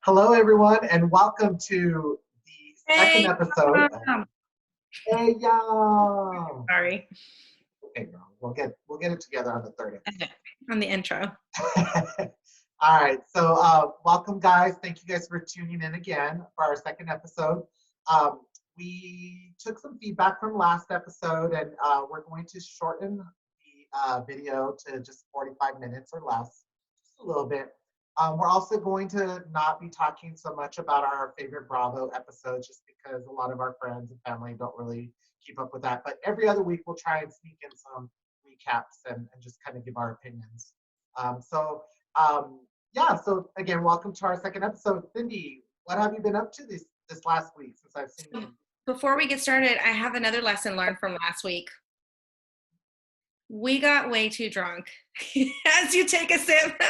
Hello, everyone, and welcome to the second Hey, episode of um, Hey Y'all. sorry, Okay, girl, we'll get it together on the third okay, on the intro. episode. All right, so welcome, guys. Thank you guys for tuning in again for our second episode. Um, we took some feedback from last episode, and we're going to shorten the video to just 45 minutes or less, just a little bit. We're also going to not be talking so much about our favorite Bravo episodes, just because a lot of our friends and family don't really keep up with that. But every other week, we'll try and sneak in some recaps and just kind of give our opinions. So um, yeah, so again, welcome to our second episode. Cindy, what have you been up to this last week since I've seen you? Before we get started, I have another lesson learned from last week. We got way too drunk. As you take a sip.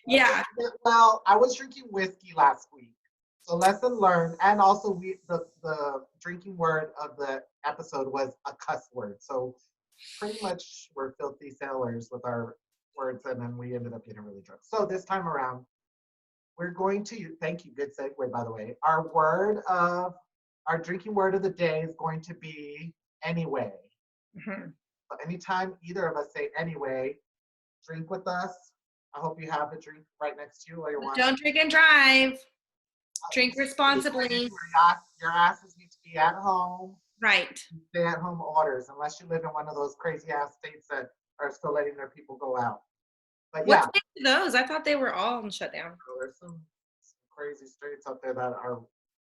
Yeah. Well, I was drinking whiskey last week. So lesson learned, and also the drinking word of the episode was a cuss word. So pretty much we're filthy sailors with our words, and then we ended up getting really drunk. So this time around, we're going to thank you. Good segue, by the way. Our drinking word of the day is going to be anyway. Mhm. So anytime either of us say anyway, drink with us. I hope you have a drink right next to you while you're watching. Don't drink and drive. Drink responsibly. Your asses need to be at home. Right. Stay at home orders, unless you live in one of those crazy ass states that are still letting their people go out. But What yeah, states are those? I thought they were all shut down. there's some crazy states out there that are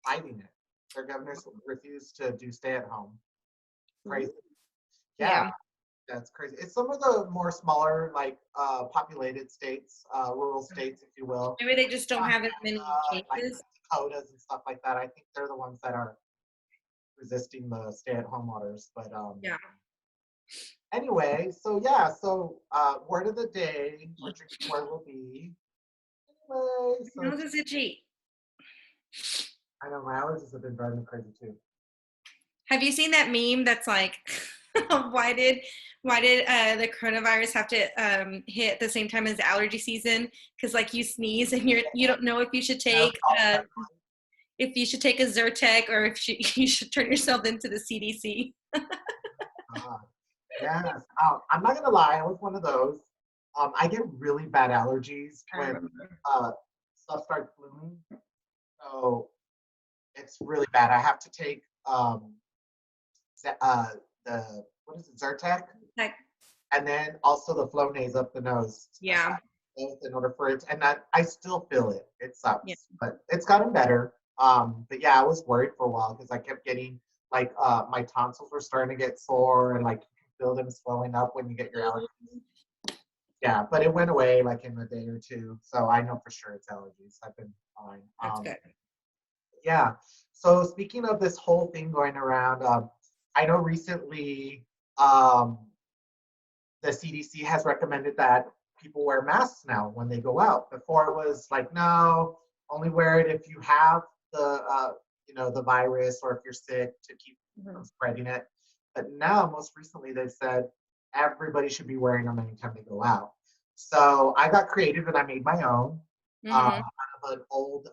fighting it. Their governors refuse to do stay at home. Crazy. Yeah, Yeah. that's crazy. It's some of the more smaller, like populated states, rural states, if you will. Maybe they just don't have as many Like cases. Dakotas and stuff like that. I think they're the ones that are resisting the stay-at-home orders. But Yeah. anyway, so yeah, so word of the day, or drinking word will be anyway. So Nose is itchy. I know my allergies have been driving me crazy too. Have you seen that meme that's like, why did the coronavirus have to hit at the same time as allergy season? Because like you sneeze and you don't know if you should take a Zyrtec or if you should turn yourself into the CDC. Yes. I'm not gonna lie, I was one of those. I get really bad allergies I when remember. stuff starts blooming. So it's really bad. I have to take the what is it, Zyrtec, Like, and then also the Flonase up the nose. I yeah, have both in order for it, and I still feel it. It yeah. sucks, but it's gotten better. But yeah, I was worried for a while because I kept getting like my tonsils were starting to get sore, and like you can feel them swelling up when you get your allergies. Yeah, but it went away like in a day or two, so I know for sure it's allergies. I've been fine. That's good. Yeah. So speaking of this whole thing going around, I know recently um, the CDC has recommended that people wear masks now when they go out. Before it was like, no, only wear it if you have the the virus or if you're sick to keep Mhm. from spreading it. But now, most recently, they've said everybody should be wearing them anytime they go out. So I got creative and I made my own Mhm. out of an old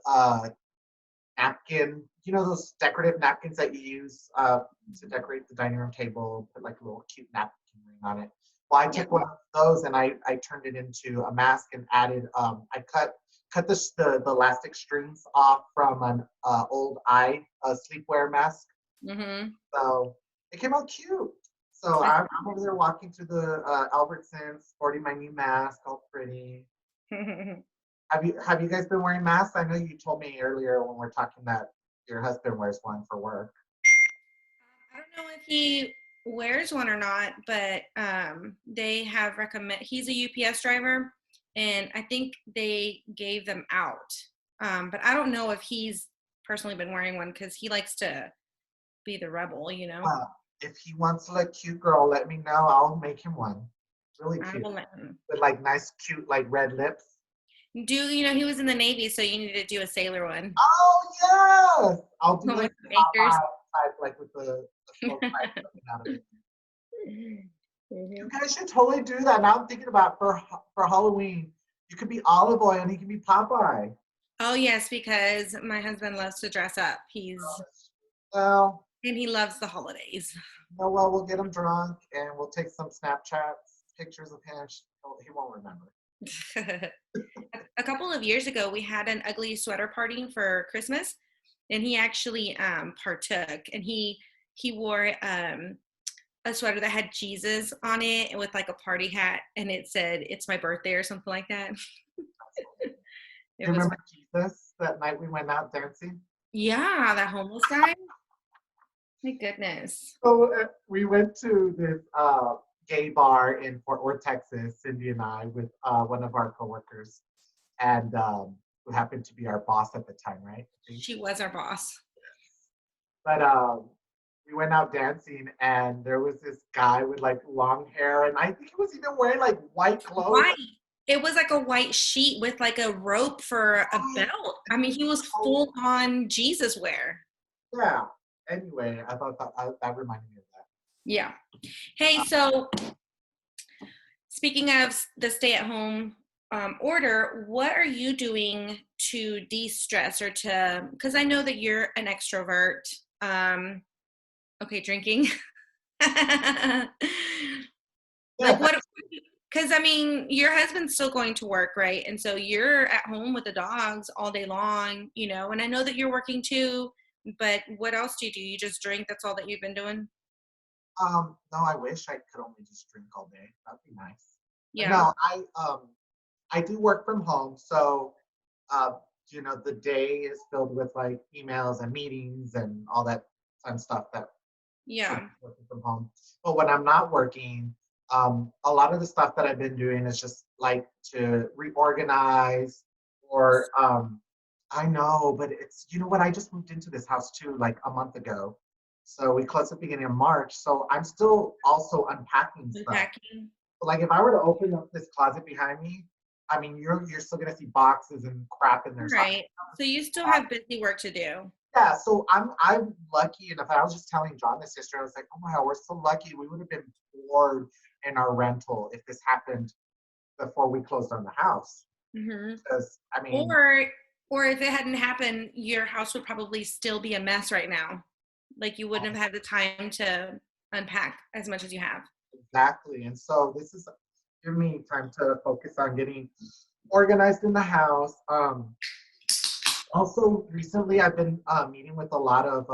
napkin, those decorative napkins that you use to decorate the dining room table, put like a little cute napkin ring on it. Well, I Yeah. took one of those and I turned it into a mask and added, I cut the elastic strings off from an old sleepwear mask. Mhm. So it came out cute. So I'm over there walking through the Albertsons, sporting my new mask, all pretty. Have you guys been wearing masks? I know you told me earlier when we are talking that your husband wears one for work. I don't know if he wears one or not, but they have recommend. He's a UPS driver, and I think they gave them out. But I don't know if he's personally been wearing one because he likes to be the rebel, you know. If he wants to look cute, girl, let me know. I'll make him one. Really I cute. will let him. With like nice, cute, like red lips. He was in the Navy, so you need to do a sailor one. Oh yes! I'll do One like with some Popeye anchors. type, like with the smoke pipe coming out of it. You Mhm. guys should totally do that. Now I'm thinking about for Halloween, you could be Olive Oil and he can be Popeye. Oh yes, because my husband loves to dress up. Well, And he loves the holidays. no, well, we'll get him drunk and we'll take some Snapchats, pictures of him. He won't remember. A couple of years ago, we had an ugly sweater party for Christmas, and he actually partook, and he wore a sweater that had Jesus on it with like a party hat, and it said "It's my birthday" or something like that. Do It you was remember Jesus that night we went out dancing? yeah, that homeless guy. My goodness. So we went to this gay bar in Fort Worth, Texas, Cindy and I, with one of our coworkers, and who happened to be our boss at the time, right? I think. She was our boss. But we went out dancing, and there was this guy with like long hair, and I think he was even wearing like white clothes. White. It was like a white sheet with like a rope for a belt. I mean, he was full on Jesus wear. Yeah. Anyway, I thought that reminded me of that. Yeah. Hey, so speaking of the stay-at-home order, what are you doing to de-stress or to? Because I know that you're an extrovert. Okay, drinking. Yeah, Like what? Because I mean, your husband's still going to work, right? And so you're at home with the dogs all day long, you know. And I know that you're working too, but what else do you do? You just drink? That's all that you've been doing? no, I wish I could only just drink all day. That'd be nice. But Yeah. no, I do work from home, so uh, the day is filled with like emails and meetings and all that fun stuff that Yeah. working from home. But when I'm not working, a lot of the stuff that I've been doing is just like to reorganize or I know, but it's what, I just moved into this house too, like a month ago. So we closed at the beginning of March. So I'm still also unpacking stuff. Unpacking. Like if I were to open up this closet behind me, I mean you're still gonna see boxes and crap in there. So Right. So you still have busy work to do. yeah, so I'm lucky enough. I was just telling John this yesterday. I was like, oh my God, we're so lucky. We would have been bored in our rental if this happened before we closed on the house. Hmm. Because I mean, Or if it hadn't happened, your house would probably still be a mess right now. Like you wouldn't have had the time to unpack as much as you have. exactly. And so this is giving me time to focus on getting organized in the house. Also, recently I've been meeting with a lot of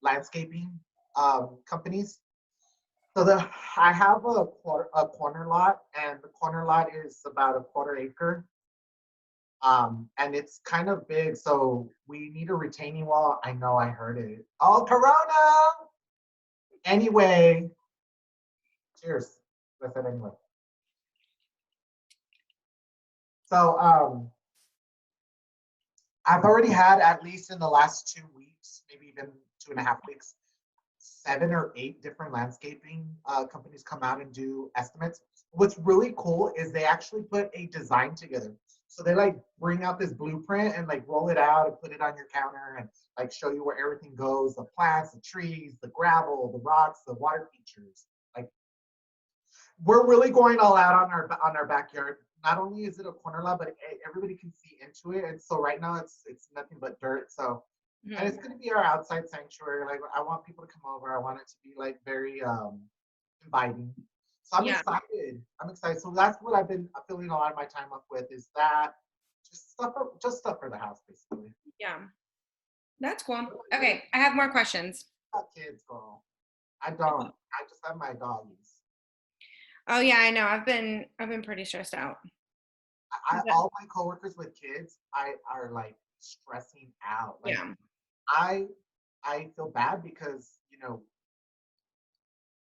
landscaping companies. So I have a corner lot, and the corner lot is about a quarter acre, and it's kind of big. So we need a retaining wall. I know, I heard it. Oh, Corona! Anyway, cheers. With it anyway. So I've already had, at least in the last 2 weeks, maybe even 2.5 weeks, 7 or 8 different landscaping companies come out and do estimates. What's really cool is they actually put a design together. So they like bring out this blueprint and like roll it out and put it on your counter and like show you where everything goes, the plants, the trees, the gravel, the rocks, the water features. Like we're really going all out on our backyard. Not only is it a corner lot, but everybody can see into it. And so right now it's nothing but dirt. So and it's Mm-hmm. going to be our outside sanctuary. Like I want people to come over. I want it to be like very inviting. So I'm Yeah. excited. I'm excited. So that's what I've been filling a lot of my time up with, is that just stuff for the house, basically. Yeah. That's cool. Okay. I have more questions. Got kids, girl. I don't. I just have my doggies. Oh yeah, I know. I've been pretty stressed out. All my coworkers with kids, I are like stressing out. Like Yeah. I I feel bad because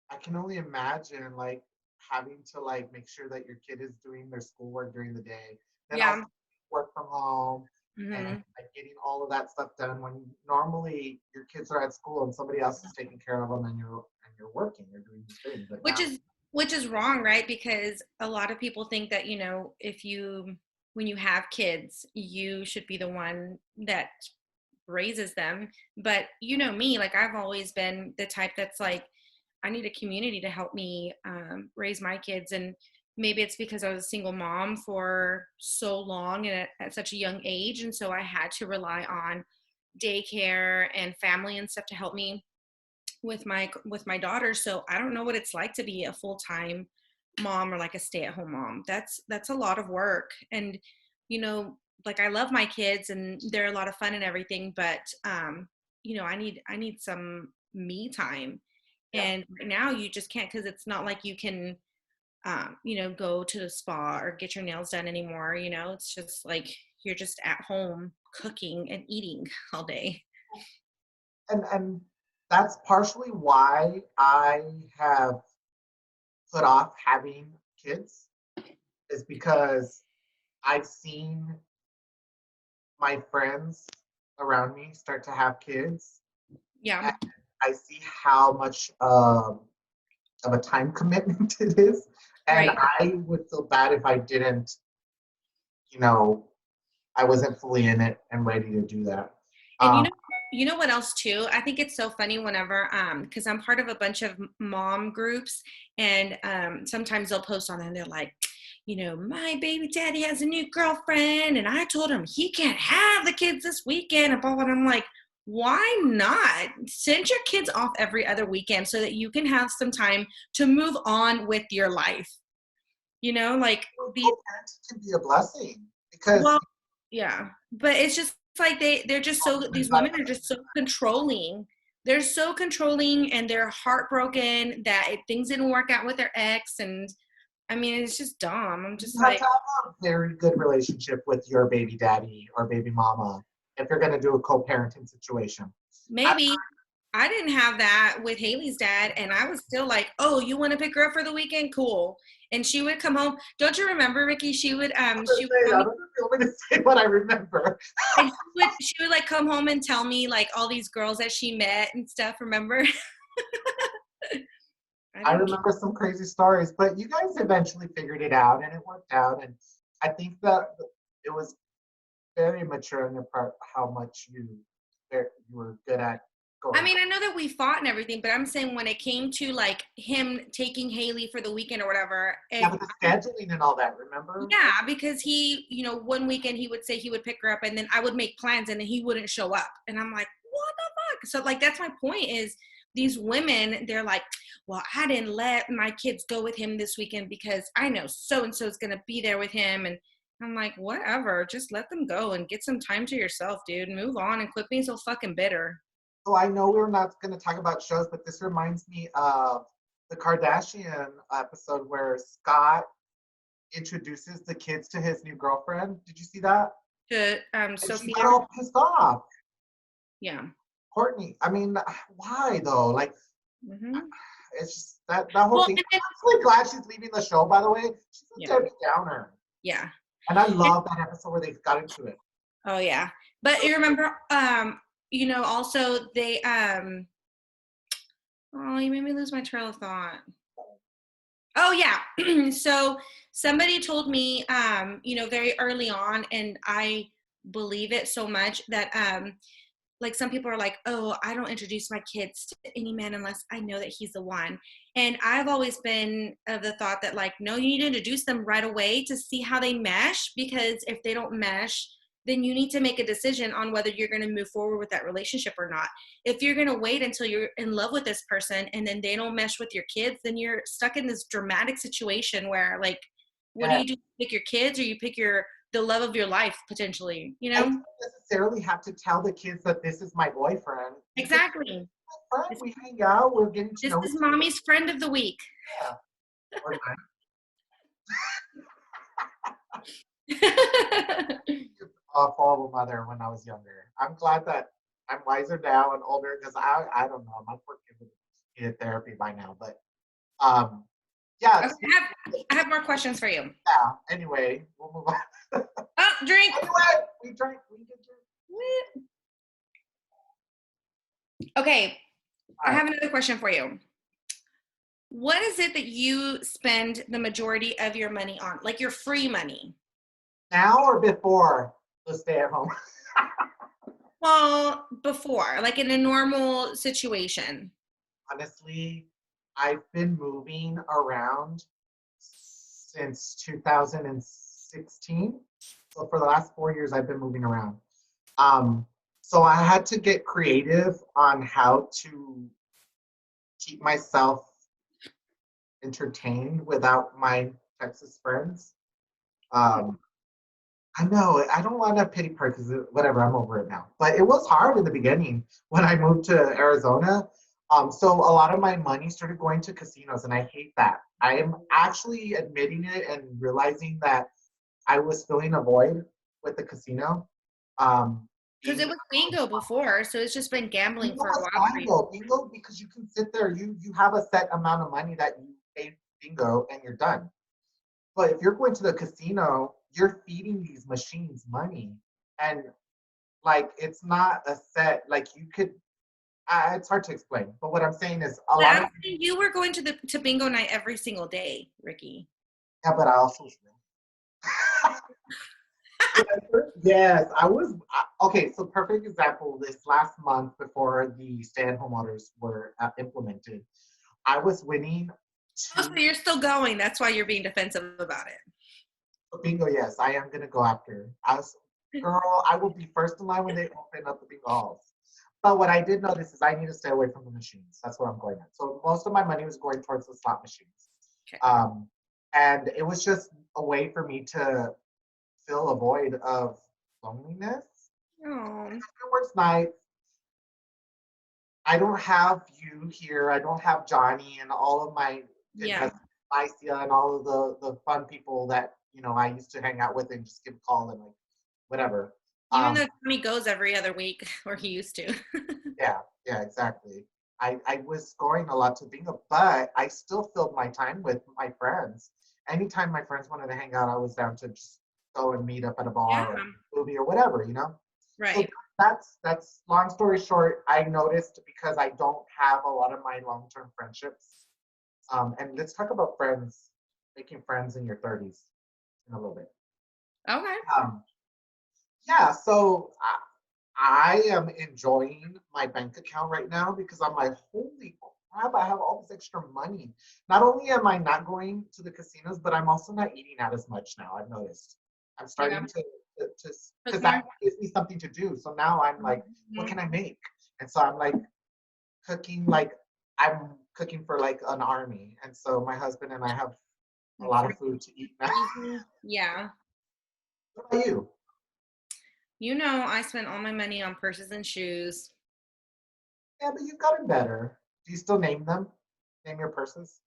I can only imagine like having to like make sure that your kid is doing their schoolwork during the day, then also Yeah. work from home and Hmm. like getting all of that stuff done when normally your kids are at school and somebody else is taking care of them, and you're working, you're doing this thing. But Which now, is which is wrong, right? Because a lot of people think that, if you when you have kids, you should be the one that raises them. But you know me, like I've always been the type that's like, I need a community to help me raise my kids. And maybe it's because I was a single mom for so long and at such a young age. And so I had to rely on daycare and family and stuff to help me with my daughter. So I don't know what it's like to be a full-time mom or like a stay-at-home mom. That's a lot of work. And like I love my kids and they're a lot of fun and everything, but I need some me time. Yeah. And right now you just can't, because it's not like you can go to the spa or get your nails done anymore. It's just like you're just at home cooking and eating all day. And that's partially why I have put off having kids, is because I've seen my friends around me start to have kids, Yeah. and I see how much of a time commitment it is. And Right. I would feel bad if I didn't, you know, I wasn't fully in it and ready to do that. And Um, you know what else too? I think it's so funny whenever because I'm part of a bunch of mom groups, and sometimes they'll post on there and they're like, my baby daddy has a new girlfriend, and I told him he can't have the kids this weekend, and blah, blah, blah. And I'm like, why not? Send your kids off every other weekend so that you can have some time to move on with your life. Like the co-parenting can be a blessing because well, yeah, but it's just like they're just so these women are just so controlling. They're so controlling and they're heartbroken that things didn't work out with their ex, and I mean it's just dumb. I'm you just have like, to have a very good relationship with your baby daddy or baby mama if you're going to do a co-parenting situation. I, maybe I didn't have that with Haley's dad, and I was still like, oh, you want to pick her up for the weekend? Cool. And she would come home. Don't you remember, Ricky? She would I tell me. don't know to say what I remember. And she would like come home and tell me like all these girls that she met and stuff. Remember? I I didn't. remember some crazy stories, but you guys eventually figured it out and it worked out. And I think that it was very mature on your part how much you were good at I going. mean, I know that we fought and everything, but I'm saying when it came to like him taking Haley for the weekend or whatever, Yeah, and but the scheduling and all that, remember? yeah, because he, one weekend he would say he would pick her up, and then I would make plans, and then he wouldn't show up, and I'm like, what the fuck? So like that's my point is these women, they're like, well, I didn't let my kids go with him this weekend because I know so and so is gonna be there with him, and I'm like, whatever, just let them go and get some time to yourself, dude. Move on and quit being so fucking bitter. So I know we're not going to talk about shows, but this reminds me of the Kardashian episode where Scott introduces the kids to his new girlfriend. Did you see that? To And she Sophia, got all pissed off. yeah. Courtney, I mean, why though? Like, Hmm. it's just that whole Well, thing. and then, I'm really glad she's leaving the show, by the way. She's a yeah, Debbie Downer. yeah. And I love that episode where they got into it. Oh yeah. But you remember, also they oh, you made me lose my trail of thought. Oh yeah. So somebody told me, very early on, and I believe it so much that like some people are like, oh, I don't introduce my kids to any man unless I know that he's the one. And I've always been of the thought that like, no, you need to introduce them right away to see how they mesh, because if they don't mesh, then you need to make a decision on whether you're going to move forward with that relationship or not. If you're going to wait until you're in love with this person and then they don't mesh with your kids, then you're stuck in this dramatic situation where like, what do Yeah. you do? Pick your kids, or you pick the love of your life potentially, I don't necessarily have to tell the kids that this is my boyfriend. You can Exactly. friend. This, We hang out. We're getting to this know each is mommy's friend of the week. other. Or not. A horrible mother when I was younger. I'm glad that I'm wiser now and older because I don't know. My poor kid would needed therapy by now. But yeah, Okay, I have more questions for you. yeah. Anyway, we'll move on. Oh, drink. Anyway, we drank. We did drink. Okay, I All right. have another question for you. What is it that you spend the majority of your money on, like your free money? Now or before the stay at home? Well, before, like in a normal situation. Honestly, I've been moving around since 2016. So for the last 4 years, I've been moving around. Um, so I had to get creative on how to keep myself entertained without my Texas friends. Um, I know I don't want to pity her because whatever, I'm over it now. But it was hard in the beginning when I moved to Arizona. So a lot of my money started going to casinos, and I hate that. I am actually admitting it and realizing that I was filling a void with the casino. Um, Because it being was bingo before, so it's just been gambling Bingo for a was while for fine you. though. Bingo because you can sit there, you have a set amount of money that you pay bingo and you're done. But if you're going to the casino, you're feeding these machines money, and like it's not a set. Like you could, it's hard to explain. But what I'm saying is a But lot I'm of saying you were going to the to bingo night every single day, Ricky. yeah, but I also yes, I was okay. So perfect example. This last month before the stay-at-home orders were implemented, I was winning Oh, so two. you're still going. That's why you're being defensive about it. Bingo, yes, I am gonna go after. Girl, I will be first in line when they open up the bingo halls. But what I did notice is I need to stay away from the machines. That's what I'm going at. So most of my money was going towards the slot machines. Okay. Um, and it was just a way for me to fill a void of loneliness. Oh, It works nights. I don't have you here. I don't have Johnny and all of my yeah. Lycia and all of the fun people that I used to hang out with and just give a call and like whatever. Even though Um, Tommy goes every other week, or he used to. yeah, yeah, exactly. I was going a lot to bingo, but I still filled my time with my friends. Anytime my friends wanted to hang out, I was down to just go and meet up at a Yeah. bar or movie or whatever. So Right. that's long story short. I noticed because I don't have a lot of my long-term friendships. And let's talk about friends, making friends in your 30s in a little bit. Okay. Um, yeah, so I am enjoying my bank account right now because I'm like, holy crap, I have all this extra money. Not only am I not going to the casinos, but I'm also not eating out as much now. I've noticed. I'm Yeah. starting to Cook because that more. gives me something to do. So now I'm like, what Mhm. can I make? And so I'm like cooking, like I'm cooking for like an army. And so my husband and I have a And lot of food to eat now. freezing. Yeah. What about you? You know, I spent all my money on purses and shoes. Yeah, but you've gotten better. Do you still name them? Name your purses?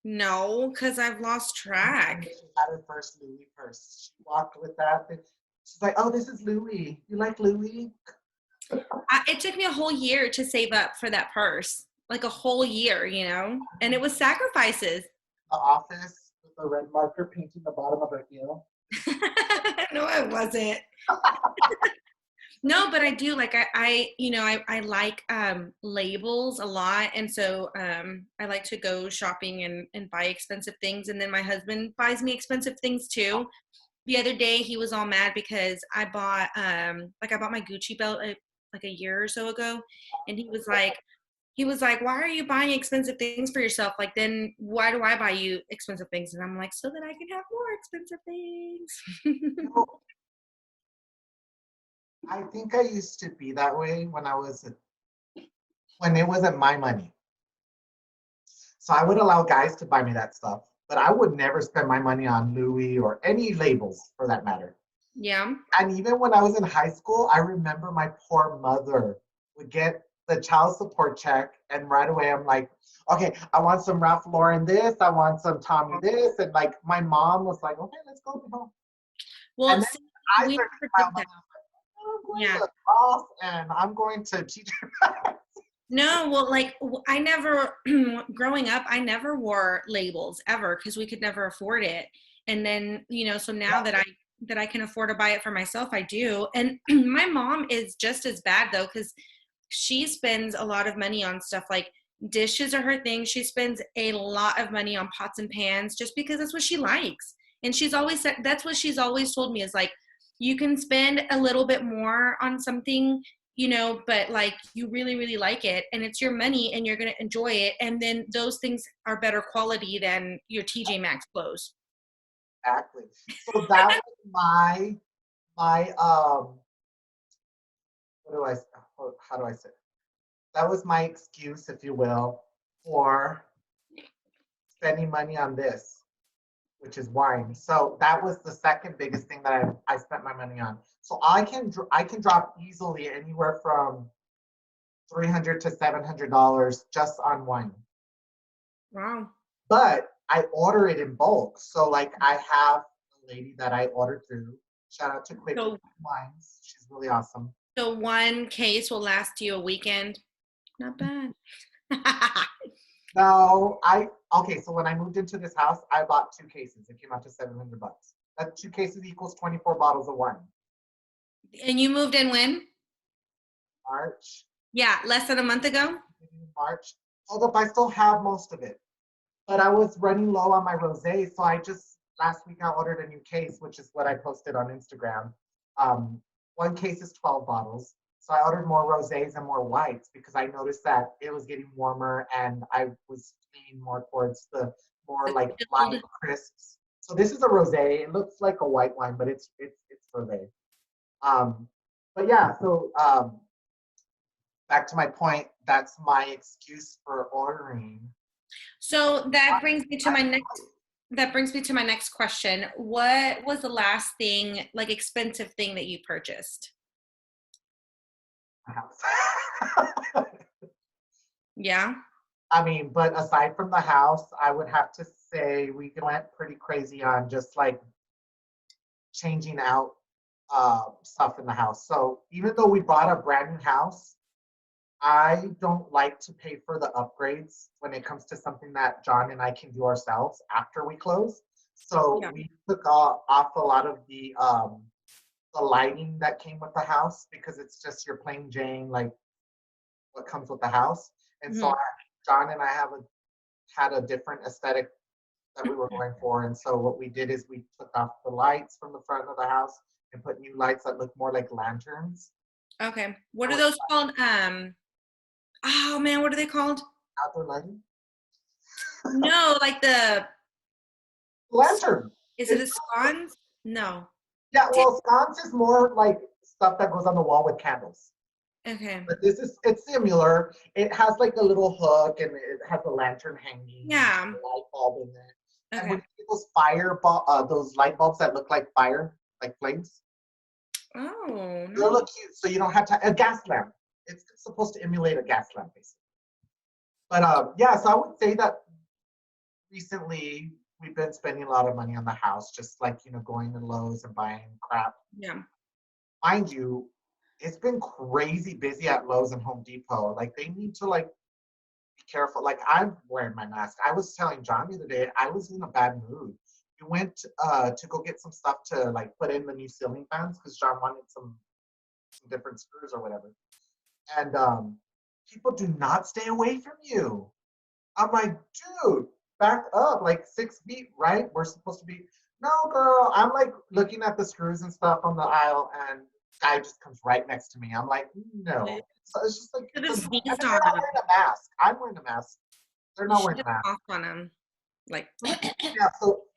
No, because I've lost track. She had her first Louis purse. She walked with that. She's like, "Oh, this is Louis. You like Louis?" It took me a whole year to save up for that purse, like a whole year, and it was sacrifices. The office with the red marker painting the bottom of her heel. No, it wasn't. No, but I do like I like labels a lot, and so I like to go shopping and buy expensive things, and then my husband buys me expensive things too. The other day he was all mad because I bought my Gucci belt like a year or so ago, and he was like, why are you buying expensive things for yourself? Like, then why do I buy you expensive things? And I'm like, so that I can have more expensive things. You know, I think I used to be that way when it wasn't my money. So I would allow guys to buy me that stuff, but I would never spend my money on Louis or any labels for that matter. Yeah. And even when I was in high school, I remember my poor mother would get the child support check, and right away I'm like, okay, I want some Ralph Lauren this, I want some Tommy this, and like my mom was like, okay, let's go home. And Well, then see, I we started never my did own that. money. I'm going Yeah. to off, and I'm going to teach her. No, well, like I never, growing up, I never wore labels ever because we could never afford it. And then, so now that I can afford to buy it for myself, I do. And my mom is just as bad though, because she spends a lot of money on stuff like dishes are her thing. She spends a lot of money on pots and pans just because that's what she likes. And she's always said that's what she's always told me is like, you can spend a little bit more on something, but like you really, really like it and it's your money and you're going to enjoy it. And then those things are better quality than your TJ Maxx clothes. Exactly. So that was my what do I how do I say it? That was my excuse, if you will, for spending money on this, which is wine. So that was the second biggest thing that I spent my money on. So I can drop easily anywhere from $300 to $700 just on wine. Wow. But I order it in bulk. So like I have a lady that I ordered through. Shout out to Quick So, Wines. She's really awesome. so one case will last you a weekend. Not bad. No, okay, so when I moved into this house, I bought 2 cases. It came out to $700. That 2 cases equals 24 bottles of wine. And you moved in when? March, Yeah, less than a month ago. March. Although I still have most of it. But I was running low on my rosé, so last week I ordered a new case, which is what I posted on Instagram. Um, 1 case is 12 bottles. So I ordered more rosés and more whites because I noticed that it was getting warmer and I was leaning more towards the more like light crisps. So this is a rosé. It looks like a white wine, but it's rosé. Um, but yeah, so back to my point, that's my excuse for ordering. So that brings me to my next question. What was the last thing, like expensive thing that you purchased? House. Yeah. I mean, but aside from the house, I would have to say we went pretty crazy on just like changing out stuff in the house. So even though we bought a brand new house, I don't like to pay for the upgrades when it comes to something that John and I can do ourselves after we close. So Yeah. we took off a lot of the lighting that came with the house because it's just your plain Jane, like what comes with the house. And so Mhm. John and I had a different aesthetic that we were going for. And so what we did is we took off the lights from the front of the house and put new lights that look more like lanterns. Okay. What are those called? Oh man, what are they called? Outdoor lighting? No, like the, Lantern. is it It's a sconce? No. Yeah, well, sconce is more like stuff that goes on the wall with candles. Okay. But it's similar. It has like a little hook and it has a lantern hanging, Yeah. a light bulb in it. And when Okay. you get those light bulbs that look like fire, like flames, Oh, they no. look cute. So you don't have to a gas lamp. It's supposed to emulate a gas lamp, basically. But yeah, so I would say that recently we've been spending a lot of money on the house, just like going to Lowe's and buying crap. Yeah. Mind you, it's been crazy busy at Lowe's and Home Depot. Like they need to like be careful. Like I'm wearing my mask. I was telling John the other day, I was in a bad mood. We went to go get some stuff to like put in the new ceiling fans because John wanted some different screws or whatever. And people do not stay away from you. I'm like, dude, back up like 6 feet, right? We're supposed to be. No, girl. I'm like looking at the screws and stuff on the aisle, and guy just comes right next to me. I'm like, no. So it's just like, Should it's have a, and sneezed they're on not him. wearing a mask. I'm wearing a mask. They're You not should wearing have a mask. coughed on him. Like, Yeah.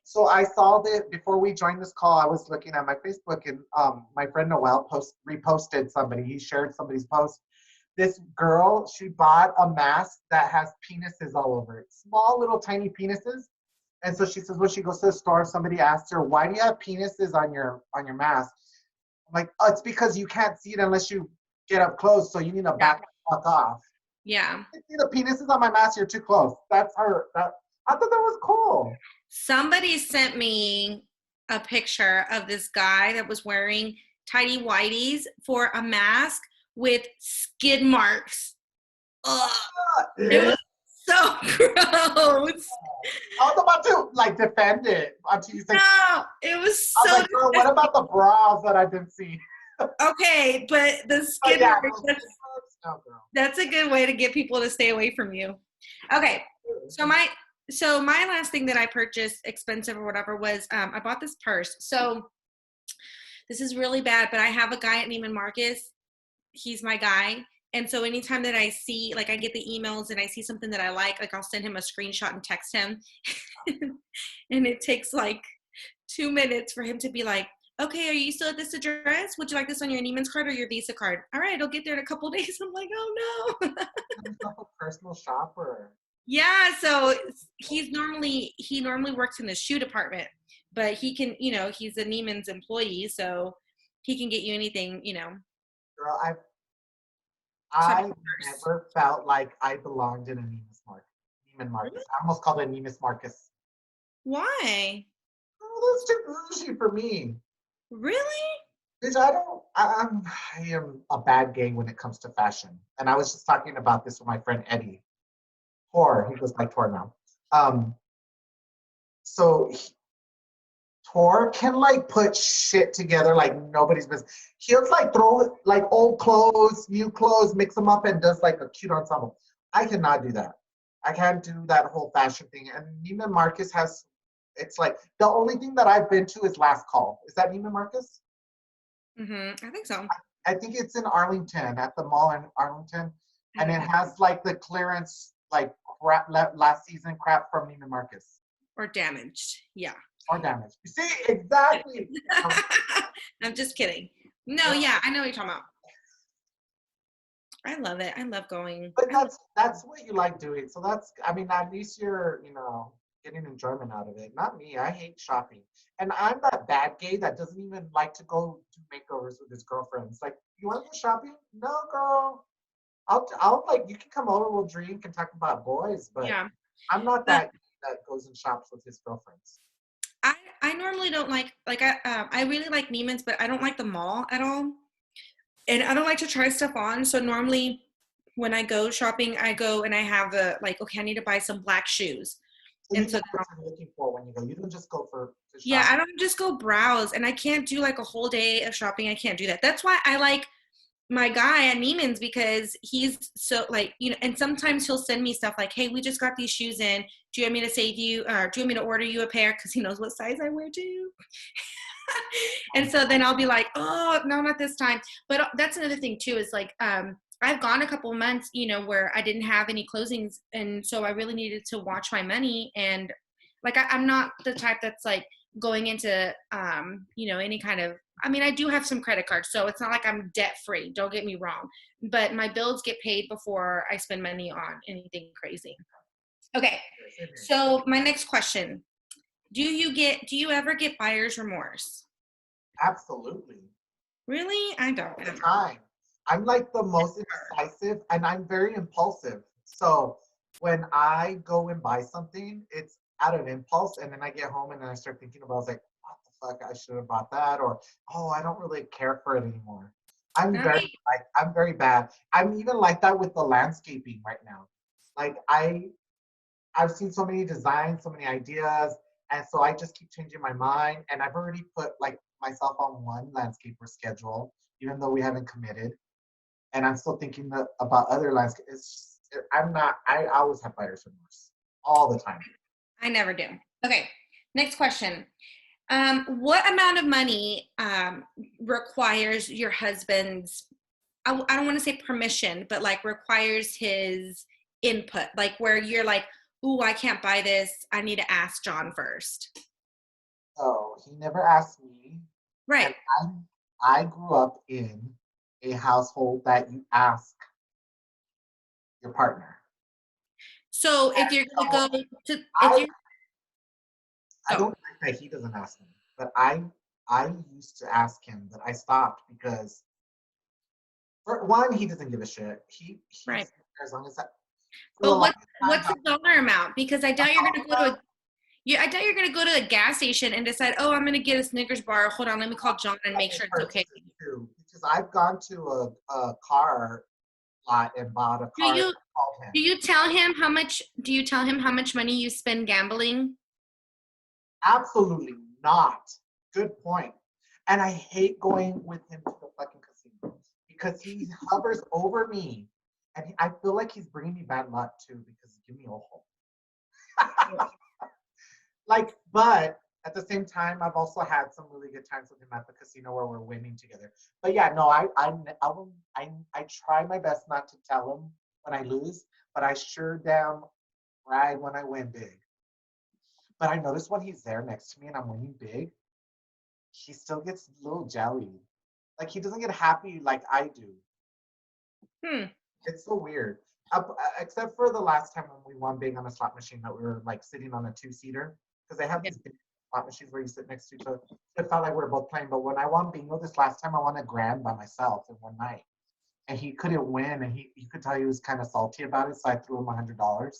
So I saw that before we joined this call. I was looking at my Facebook, and my friend Noel reposted somebody. He shared somebody's post. This girl, she bought a mask that has penises all over it, small little tiny penises. And so she says when she goes to the store, somebody asks her, "Why do you have penises on your mask?" I'm like, "Oh, it's because you can't see it unless you get up close, so you need to back the fuck off." yeah. You see the penises on my mask, you're too close. That's her. I thought that was cool. Somebody sent me a picture of this guy that was wearing tidy whities for a mask with skid marks. Ugh. It was so gross. I was about to like defend it until you said. No, it was I was so like, girl, what about the bras that I've been seeing? okay, but the Oh skid yeah, marks, no, no, girl. that's a good way to get people to stay away from you. Okay, so my last thing that I purchased, expensive or whatever, was I bought this purse. So this is really bad, but I have a guy at Neiman Marcus. He's my guy. And so anytime that I see, like I get the emails and I see something that I like I'll send him a screenshot and text him. And it takes like 2 minutes for him to be like, okay, are you still at this address? Would you like this on your Neiman's card or your Visa card? All right, it'll get there in a couple days. I'm like, oh no. He's not a personal shopper. Yeah, so he normally works in the shoe department, but he can, he's a Neiman's employee, so he can get you anything, Girl, except I never felt like I belonged in a Neiman Marcus. really? I almost called it Neiman Marcus. Why? Oh, that's too bougie for me. Really? Bitch, I am a bad gay when it comes to fashion. And I was just talking about this with my friend Eddie. Tor, he goes by Tor now. Um, so Tor can like put shit together like nobody's business. He'll like throw like old clothes, new clothes, mix them up and does like a cute ensemble. I cannot do that. I can't do that whole fashion thing. And Neiman Marcus has, it's like the only thing that I've been to is Last Call. Is that Neiman Marcus? I think so. I think it's in Arlington at the mall in Arlington, and it has like the clearance like crap last season crap from Neiman Marcus Or damaged. Yeah. or damage. You see exactly. I'm just kidding. No, yeah, I know what you're talking about. I love it. I love going. But that's what you like doing. So that's, I mean, at least you're getting enjoyment out of it. Not me. I hate shopping, and I'm that bad gay that doesn't even like to go do makeovers with his girlfriends. Like, you want to go shopping? No, girl. I'll like, you can come over, we'll drink and talk about boys, but Yeah. I'm not that goes and shops with his girlfriends. I normally don't I really like Neiman's, but I don't like the mall at all. And I don't like to try stuff on. So normally when I go shopping, I go and I have okay, I need to buy some black shoes. So you And know so what you're looking for when you go. You don't just go to yeah, shop. I don't just go browse, and I can't do like a whole day of shopping. I can't do that. That's why I like my guy at Neiman's, because he's so and sometimes he'll send me stuff like, hey, we just got these shoes in. Do you want me to save you, or do you want me to order you a pair? Because he knows what size I wear too. And so then I'll be like, oh, no, not this time. But that's another thing too, is like, I've gone a couple of months, where I didn't have any closings. And so I really needed to watch my money. And like, I'm not the type that's like going into, any kind of, I mean, I do have some credit cards, so it's not like I'm debt free. Don't get me wrong, but my bills get paid before I spend money on anything crazy. Okay. So my next question, do you ever get buyer's remorse? Absolutely. Really? I don't All the ever. time. I'm like the most indecisive and I'm very impulsive. So when I go and buy something, it's out of impulse. And then I get home and then I start thinking about, I was like, what the fuck, I should have bought that. Or, oh, I don't really care for it anymore. I I'm very bad. I'm even like that with the landscaping right now. Like I've seen so many designs, so many ideas, and so I just keep changing my mind. And I've already put like myself on one landscaper schedule, even though we haven't committed. And I'm still thinking about other landscape. It's just, I'm not. I always have buyer's remorse all the time. never do. Okay. Next question. What amount of money requires your husband's, I don't want to say permission, but like requires his input, like where you're like, ooh, I can't buy this. I need to ask John first. So he never asked me, Right. and I grew up in a household that you ask your partner. So if you're gonna So go to, if I you I go, don't like that he doesn't ask me, but I used to ask him, but I stopped because for one, he doesn't give a shit. He's right. as long as that for the But longest time. what's the dollar amount? Because I doubt you're gonna go to a I doubt you're gonna go to a gas station and decide, oh, I'm gonna get a Snickers bar. Hold on, let me call John and make sure it's okay. Too, because I've gone to a car lot and bought a Do car and you called him. do you tell him how much money you spend gambling? Absolutely not. Good point. And I hate going with him to the fucking casino because he hovers over me, and I feel like he's bringing me bad luck too because give me a hole. Like, but at the same time, I've also had some really good times with him at the casino where we're winning together. But yeah, no, I try my best not to tell him when I lose, but I sure damn right when I win big. But I notice when he's there next to me and I'm winning big, he still gets a little jelly. Like he doesn't get happy like I do. Hmm. It's so weird. Except for the last time when we won big on a slot machine that we were like sitting on a two-seater because they have Yeah. these big slot machines where you sit next to each other. It felt like we were both playing. But when I won bingo this last time, I won a grand by myself in one night, and he couldn't win, and he you could tell he was kind of salty about it. So I threw him $100.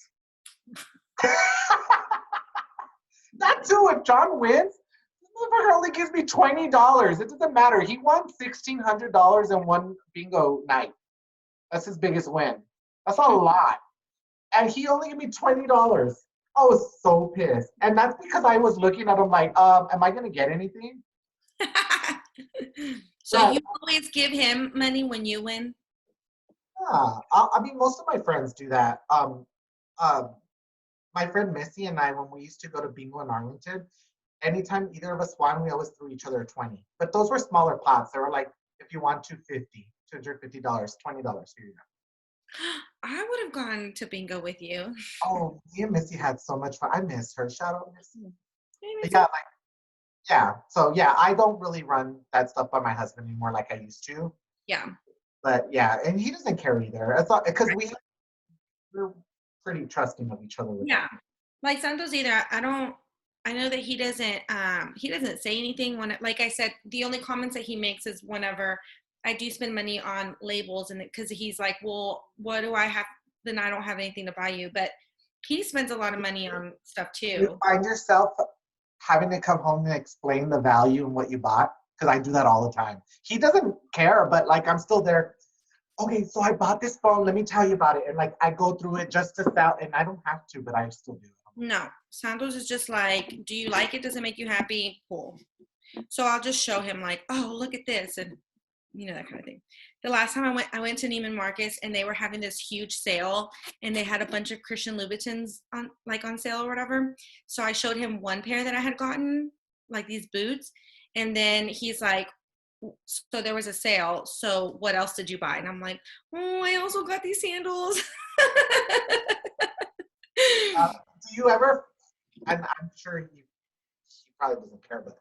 That too, if John wins, this motherfucker only gives me $20. It doesn't matter. He won $1,600 in one bingo night. That's his biggest win. That's a lot. And he only gave me $20. I was so pissed. And that's because I was looking at him like, am I gonna get anything? So Yeah, you always give him money when you win? yeah. I mean, most of my friends do that. Um, my friend Missy and I, when we used to go to bingo in Arlington, anytime either of us won, we always threw each other a 20. But those were smaller pots. They were like, if you want $250, $20, here you go. I would have gone to bingo with you. Oh, me and Missy had so much fun. I miss her. Shout out Missy. Hey, But Missy. yeah, yeah. So yeah, I don't really run that stuff by my husband anymore like I used to. Yeah. But yeah, and he doesn't care either. It's not because we're pretty trusting of each other with that. Yeah. Like Santos either. I know that he doesn't say anything when like I said, the only comments that he makes is whenever I do spend money on labels and because he's like, well, what do I have? Then I don't have anything to buy you. But he spends a lot of money on stuff You too. find yourself having to come home and explain the value and what you bought because I do that all the time. He doesn't care, but like I'm still there. Okay, so I bought this phone. Let me tell you about it. And like I go through it just to sell, and I don't have to, but I still do. No, Santos is just like, do you like it? Does it make you happy? Cool. So I'll just show him like, oh, look at this, and that kind of thing. The last time I went to Neiman Marcus and they were having this huge sale and they had a bunch of Christian Louboutins on sale or whatever. So I showed him one pair that I had gotten, like these boots, and then he's like, so there was a sale. So what else did you buy? And I'm like, oh, I also got these sandals. Do you ever? And I'm sure he probably doesn't care, but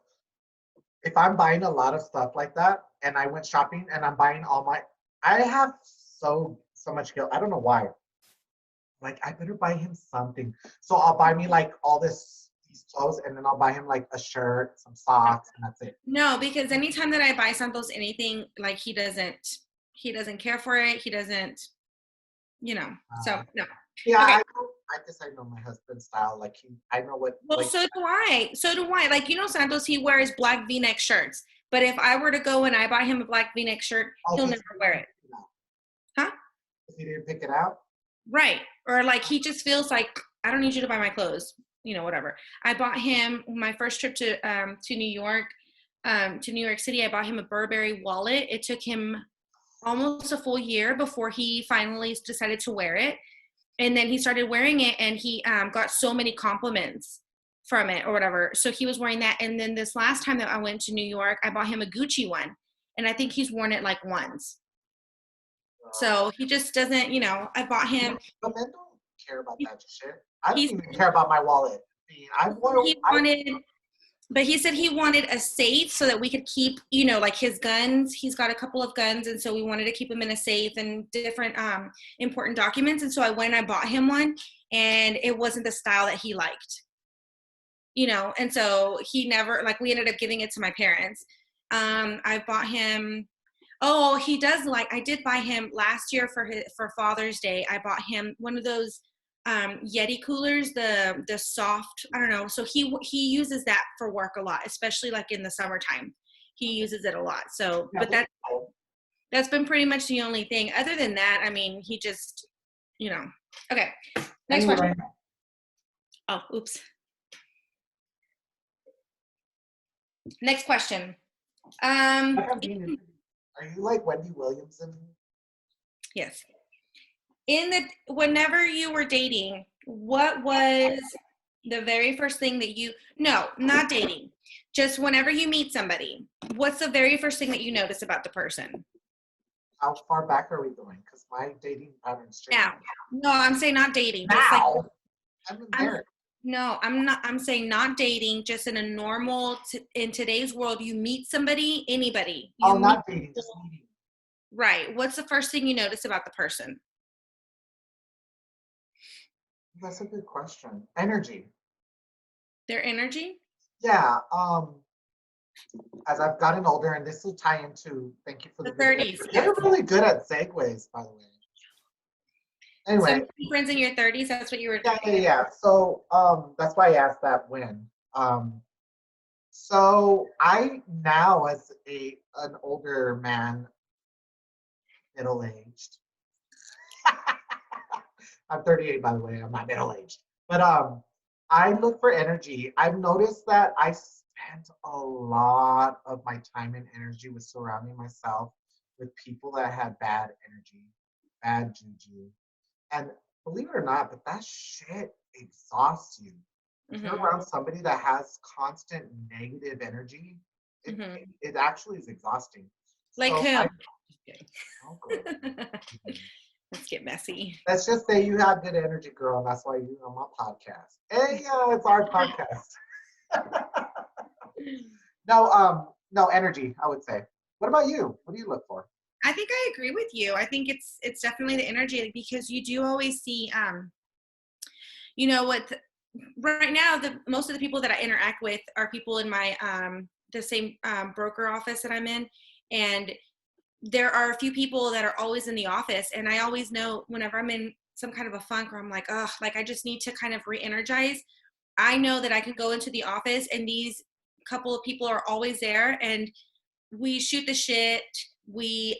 if I'm buying a lot of stuff like that, and I went shopping and I'm buying I have so much guilt. I don't know why. Like I better buy him something. So I'll buy me like all these clothes, and then I'll buy him like a shirt, some socks, and that's it. No, because anytime that I buy Santos anything, like he doesn't care for it. He doesn't, so no. Yeah, Okay. I guess I know my husband's style. Like I know what. Well, Like, so do I. So do I. Like, Santos, he wears black V-neck shirts. But if I were to go and I buy him a black V-neck shirt, he'll also, never wear it. Huh? he didn't pick it out. Right. Or like he just feels like I don't need you to buy my clothes. Whatever. I bought him my first trip to New York, to New York City. I bought him a Burberry wallet. It took him almost a full year before he finally decided to wear it. And then he started wearing it and he got so many compliments from it or whatever. So he was wearing that. And then this last time that I went to New York, I bought him a Gucci one. And I think he's worn it like once. So he just doesn't, I bought him. But men don't care about that shit. I don't He's, even care about my wallet. but he said he wanted a safe so that we could keep, like his guns. He's got a couple of guns. And so we wanted to keep him in a safe and different important documents. And so I went and I bought him one and it wasn't the style that he liked, and so he never, like we ended up giving it to my parents. I bought him, he does I did buy him last year for Father's Day. I bought him one of those Yeti coolers, the soft, I don't know. So he uses that for work a lot, especially like in the summertime. He uses it a lot. So, but that's been pretty much the only thing. Other than that, I mean, he just, Okay. Next question. Oh, oops. Next question. Are you like Wendy Williamson? Yes. Whenever you were dating, what was the very first thing that no, not dating, just whenever you meet somebody, what's the very first thing that you notice about the person? How far back are we going? Because my dating pattern's changed. Now. No, I'm saying not dating. Now? Just like, I'm married. No, I'm not. I'm saying not dating, just in a normal, in today's world, you meet somebody, anybody, you Oh, meet not dating, just people, meeting. right. What's the first thing you notice about the person? That's a good question. Energy. Their energy? Yeah. As I've gotten older, and this will tie into, thank you for The the good. 30s, yes. You're really good at segues, by the way. So Anyway, making friends in your 30s, that's what you were. yeah. So that's why I asked that when. Um, so I now, as an older man, middle aged. I'm 38, by the way. I'm not middle aged, but I look for energy. I've noticed that I spent a lot of my time and energy with surrounding myself with people that had bad energy, bad juju, and believe it or not, but that shit exhausts you. If you're Mm-hmm. around somebody that has constant negative energy, Mm-hmm. it actually is exhausting. Like So who? I, oh girl, Let's get messy. let's just say you have good energy, girl, and that's why you're on my podcast. Hey, it's our podcast. No energy, I would say. What about you? What do you look for? I think I agree with you. I think it's definitely the energy, because you do always see you know what, right now the most of the people that I interact with are people in my the same broker office that I'm in, and there are a few people that are always in the office, and I always know whenever I'm in some kind of a funk, or I'm like, oh, like I just need to kind of re-energize, I know that I can go into the office and these couple of people are always there, and we shoot the shit. We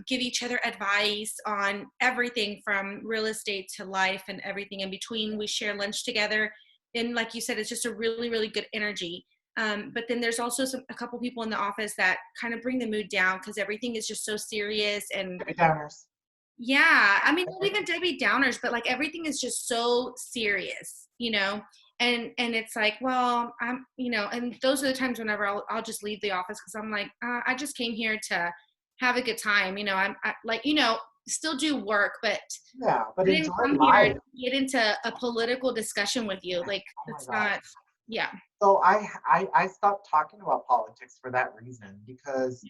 give each other advice on everything from real estate to life and everything in between. We share lunch together. And like you said, it's just a really, really good energy. But then there's also a couple people in the office that kind of bring the mood down because everything is just so serious. And Debbie Downers. yeah, I mean, not even Debbie Downers, but like everything is just so serious, and it's like, well, and those are the times whenever I'll just leave the office because I'm like, I just came here to have a good time, like, still do work, but Yeah, but I didn't enjoy come here life. to get into a political discussion with you. Like, Oh my it's God. not, yeah. So I stopped talking about politics for that reason because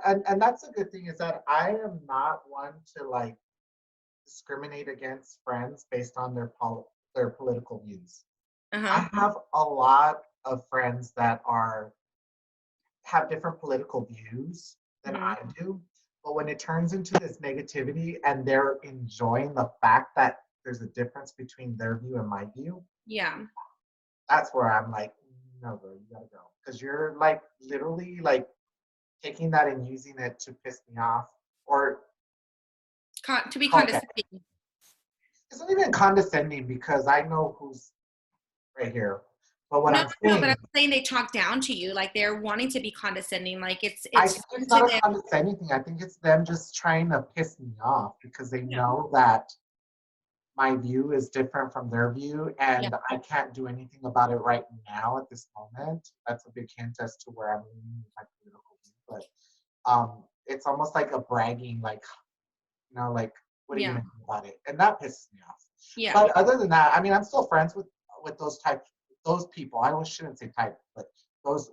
and that's a good thing is that I am not one to like discriminate against friends based on their political views. Uh-huh. I have a lot of friends that have different political views than Hmm. I do. But when it turns into this negativity and they're enjoying the fact that there's a difference between their view and my view, Yeah. that's where I'm like, no, bro, you gotta go. Because you're like literally like taking that and using it to piss me off. Or To be okay, condescending. it's not even condescending because I know who's right here. But what No, I'm no, but saying, I'm saying they talk down to you, like they're wanting to be condescending, like I it's think fun it's to not a them. condescending thing. I think it's them just trying to piss me off because they Yeah. know that my view is different from their view Yeah. and I can't do anything about it right now at this moment. That's a big hint as to where I'm leaning with my political view. But it's almost like a bragging, like, like, what are you Yeah. gonna do about it? And that pisses me off. Yeah. But other than that, I mean, I'm still friends with those people. I shouldn't say type, but those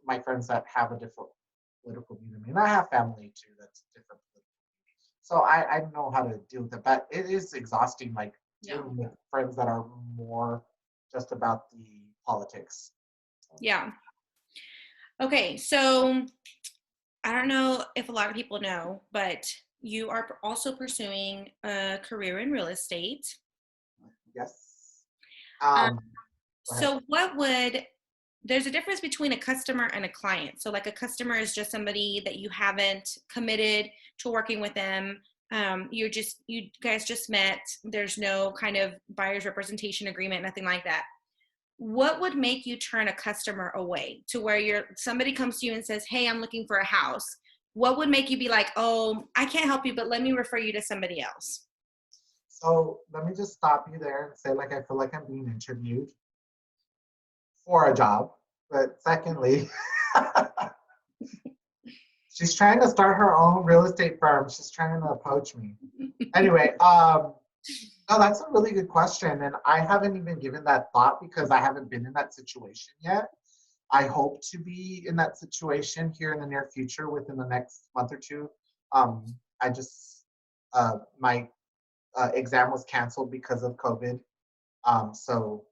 my friends that have a different political view than me. And I have family too that's different political. So I know how to deal with it, but it is exhausting, like Yeah. dealing with friends that are more just about the politics. So, Yeah. Okay. So I don't know if a lot of people know, but you are also pursuing a career in real estate. yes. Um, Go ahead. so there's a difference between a customer and a client. So like a customer is just somebody that you haven't committed to working with them. You guys just met. There's no kind of buyer's representation agreement, nothing like that. What would make you turn a customer away to where somebody comes to you and says, hey, I'm looking for a house? What would make you be like, oh, I can't help you, but let me refer you to somebody else? So let me just stop you there and say, like, I feel like I'm being interviewed for a job. But secondly, she's trying to start her own real estate firm. She's trying to poach me. Anyway, No, that's a really good question. And I haven't even given that thought because I haven't been in that situation yet. I hope to be in that situation here in the near future within the next month or two. I just, my exam was canceled because of COVID. So,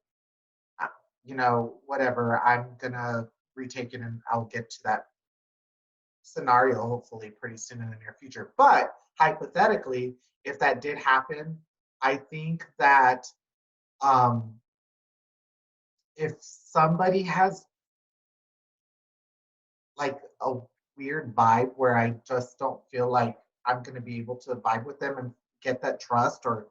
uh, whatever, I'm going to retake it and I'll get to that scenario hopefully pretty soon in the near future. But hypothetically, if that did happen, I think that um, if somebody has like a weird vibe where I just don't feel like I'm going to be able to vibe with them and get that trust, or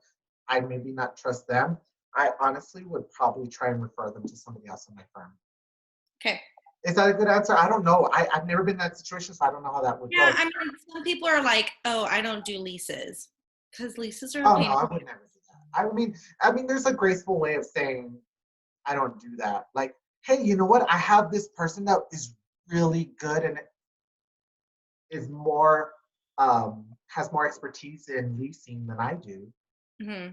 I maybe not trust them, I honestly would probably try and refer them to somebody else in my firm. Okay. Is that a good answer? I don't know. I've never been in that situation, so I don't know how that would Yeah, go. I mean, some people are like, oh, I don't do leases because leases are a Oh no, pain. I would never do that. I mean, there's a graceful way of saying I don't do that. Like, hey, you know what? I have this person that is really good and is more has more expertise in leasing than I do, Hmm.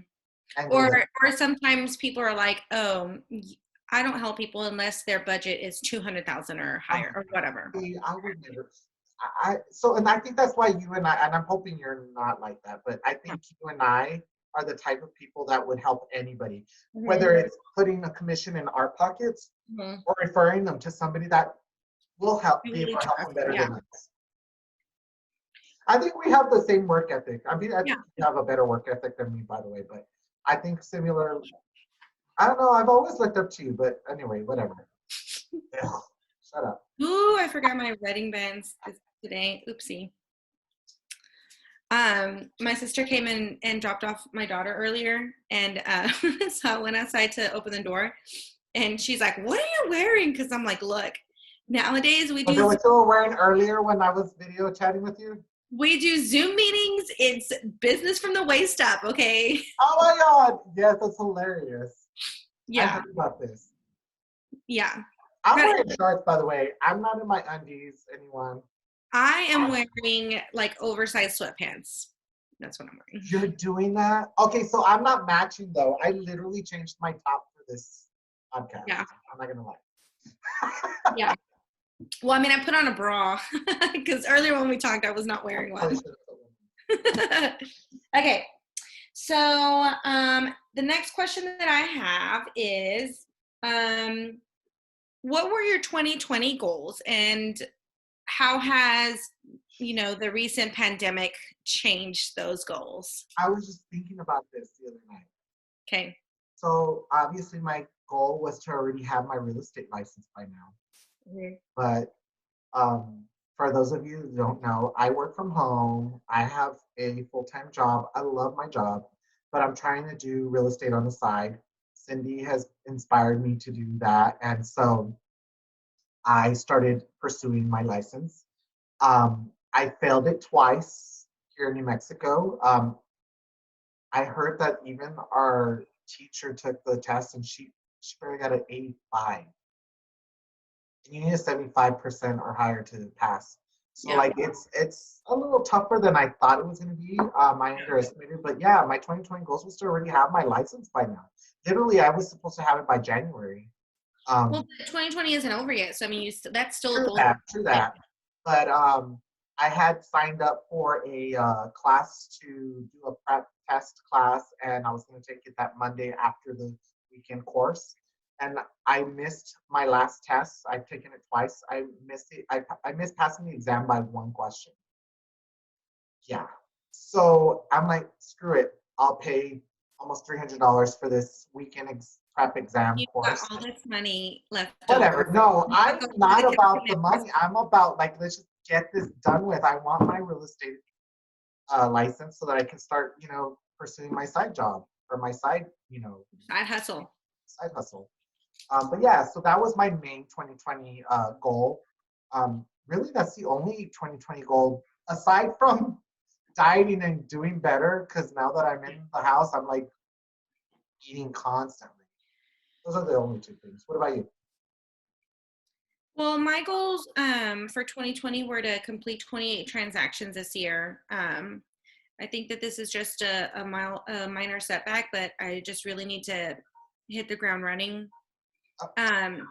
and go there. Or sometimes people are like, oh, I don't help people unless their budget is 200,000 or higher Oh, or whatever. see, I would never. So, and I think that's why you and I, and I'm hoping you're not like that, but I think you and I are the type of people that would help anybody, Mm-hmm. whether it's putting a commission in our pockets Mm-hmm. or referring them to somebody that will help You be able really to help trust. them better Yeah. than us. I think we have the same work ethic. I mean, I Yeah. think you have a better work ethic than me, by the way, but I think similar. I don't know. I've always looked up to you, but anyway, whatever. Ugh, shut up. Ooh, I forgot my wedding bands today. Oopsie. My sister came in and dropped off my daughter earlier, and so I went outside to open the door, and she's like, "What are you wearing?" Because I'm like, "Look, nowadays Was it what you were wearing earlier when I was video chatting with you? we do Zoom meetings. It's business from the waist up, okay?" Oh my God. Yes, that's hilarious. I Yeah, heard about this. yeah. I'm But wearing shorts, by the way. I'm not in my undies, anyone. I am wearing like oversized sweatpants. That's what I'm wearing. You're doing that? Okay, so I'm not matching though. I literally changed my top for this podcast. Yeah, I'm not gonna lie. yeah. Well, I mean, I put on a bra because earlier when we talked, I was not wearing Probably one. should have put one. Okay, so the next question that I have is, what were your 2020 goals, and how has the recent pandemic changed those goals? I was just thinking about this the other night. Okay. So obviously my goal was to already have my real estate license by now. Mhm. But for those of you who don't know, I work from home. I have a full-time job. I love my job, but I'm trying to do real estate on the side. Cindy has inspired me to do that. And so I started pursuing my license. I failed it twice here in New Mexico. I heard that even our teacher took the test and she barely got an 85. And you need a 75% or higher to pass. So Yeah. like it's a little tougher than I thought it was going to be. I underestimated, but yeah, my 2020 goals was to already have my license by now. Literally, I was supposed to have it by January. Well, 2020 isn't over yet, so I mean, that's still a True goal. that, true that. But I had signed up for a class to do a prep test class, and I was going to take it that Monday after the weekend course. And I missed my last test. I've taken it twice. I missed it. I missed passing the exam by one question. Yeah. So I'm like, screw it. I'll pay almost $300 for this weekend prep exam You've got course. all this money left over. Whatever. No, You I'm can go to not the about the government. money. I'm about like, let's just get this done with. I want my real estate license so that I can start, pursuing my side job or my side, Side hustle. side hustle. But yeah, so that was my main 2020 goal. Really, that's the only 2020 goal aside from dieting and doing better. Because now that I'm in the house, I'm like eating constantly. Those are the only two things. What about you? Well, my goals for 2020 were to complete 28 transactions this year. I think that this is just a minor setback, but I just really need to hit the ground running. Um,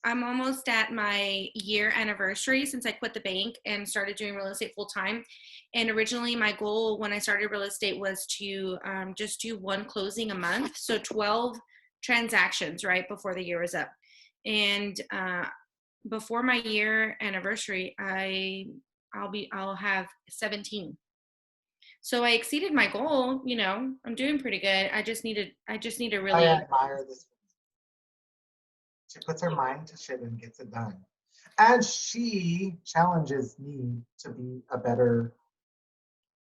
I'm almost at my year anniversary since I quit the bank and started doing real estate full time. And originally, my goal when I started real estate was to just do one closing a month, so 12 transactions right before the year was up. And before my year anniversary, I'll have 17. So I exceeded my goal. I'm doing pretty good. I just need to I really. admire this. She puts her mind to shit and gets it done. And she challenges me to be a better.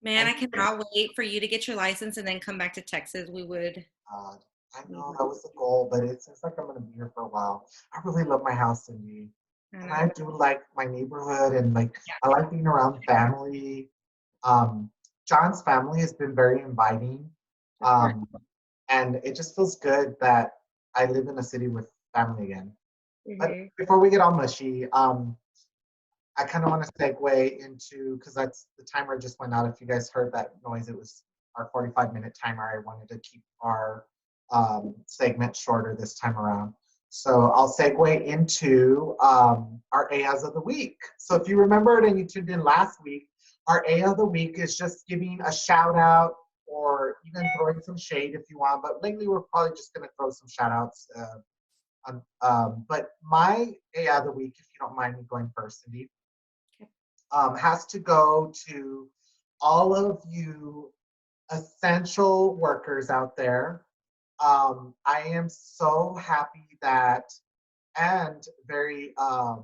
Man, I cannot wait for you to get your license and then come back to Texas. We would. God, I know that was the goal, but it seems like I'm gonna be here for a while. I really love my house, Cindy, I and I know. do like my neighborhood, and like I like being around family. Um, John's family has been very inviting, Of course. um, and it just feels good that I live in a city with family again. But Mhm. before we get all mushy, I kind of want to segue into, because that's the timer just went out. If you guys heard that noise, it was our 45-minute timer. I wanted to keep our segment shorter this time around. So I'll segue into our AAs of the week. So if you remembered and you tuned in last week, our AA of the week is just giving a shout out or even throwing some shade if you want. But lately, we're probably just going to throw some shout outs. But my AA of the week, if you don't mind me going first, Cindy, has to go to all of you essential workers out there. I am so happy that, and very, I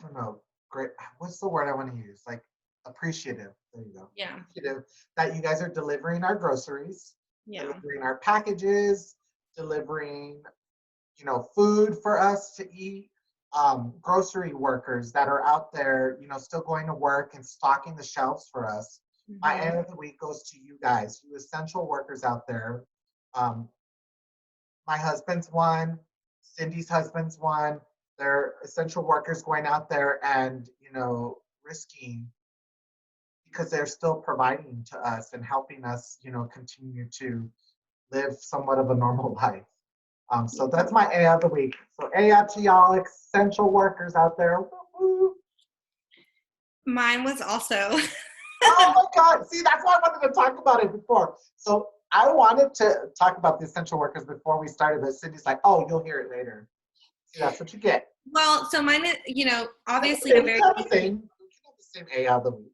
don't know, great. What's the word I want to use? Like appreciative. There you go. Yeah. Appreciative that you guys are delivering our groceries, Yeah. delivering our packages, delivering food for us to eat. Grocery workers that are out there, still going to work and stocking the shelves for us. My Mhm. end of the week goes to you guys, you essential workers out there. Um, my husband's one, Cindy's husband's one. They're essential workers going out there and, risking because they're still providing to us and helping us, continue to live somewhat of a normal life. So that's my A of the week. So A out to y'all essential workers out there. Woo-hoo. Mine was also. Oh my God. See, that's why I wanted to talk about it before. So I wanted to talk about the essential workers before we started, but Cindy's like, oh, you'll hear it later. See, that's what you get. Well, so mine is, obviously Okay, I'm we very can have the same. We can have the same A out of the week.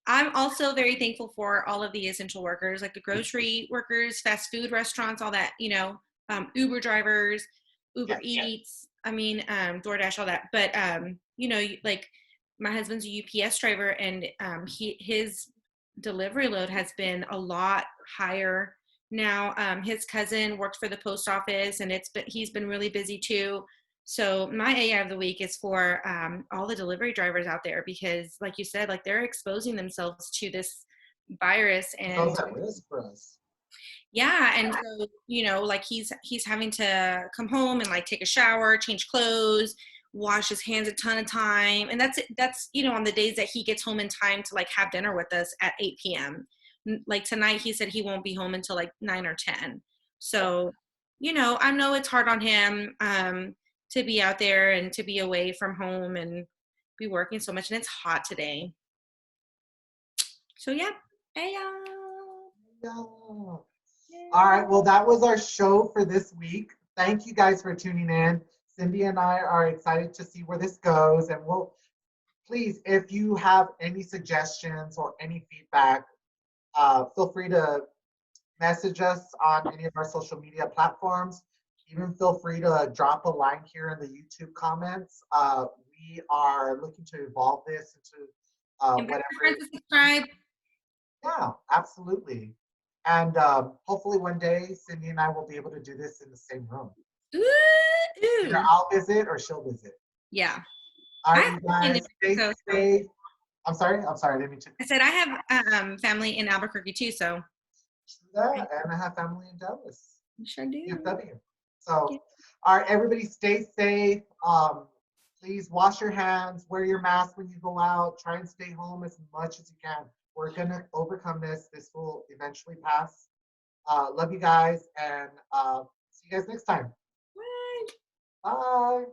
I'm also very thankful for all of the essential workers, like the grocery workers, fast food restaurants, all that, Uber drivers, Uber Yes. Eats, I mean, DoorDash, all that. But, like my husband's a UPS driver and his delivery load has been a lot higher now. His cousin worked for the post office and he's been really busy too. So my AA of the week is for all the delivery drivers out there because, like you said, like they're exposing themselves to this virus, and Those at risk for us. yeah, and so like he's having to come home and like take a shower, change clothes, wash his hands a ton of time, and that's on the days that he gets home in time to like have dinner with us at 8 p.m. Like tonight, he said he won't be home until like 9 or 10. So I know it's hard on him to be out there and to be away from home and be working so much, and it's hot today. So yeah, hey Yeah. All right. Well, that was our show for this week. Thank you guys for tuning in. Cindy and I are excited to see where this goes. And we'll please, if you have any suggestions or any feedback, feel free to message us on any of our social media platforms. Even feel free to drop a line here in the YouTube comments. We are looking to evolve this into invite your friends whatever. to subscribe. Yeah, absolutely. And hopefully one day, Cindy and I will be able to do this in the same room. Ooh, Either ooh. I'll visit or she'll visit. Yeah. All I right, have you family in guys, New stay Mexico, so safe. I'm sorry. I didn't mean to. I said I have family in Albuquerque too, so Do that. And I have family in Dallas, you sure do. DFW. So, all right, everybody stay safe. Please wash your hands, wear your mask when you go out, try and stay home as much as you can. We're going to overcome this. This will eventually pass. Love you guys, and see you guys next time. Bye. Bye.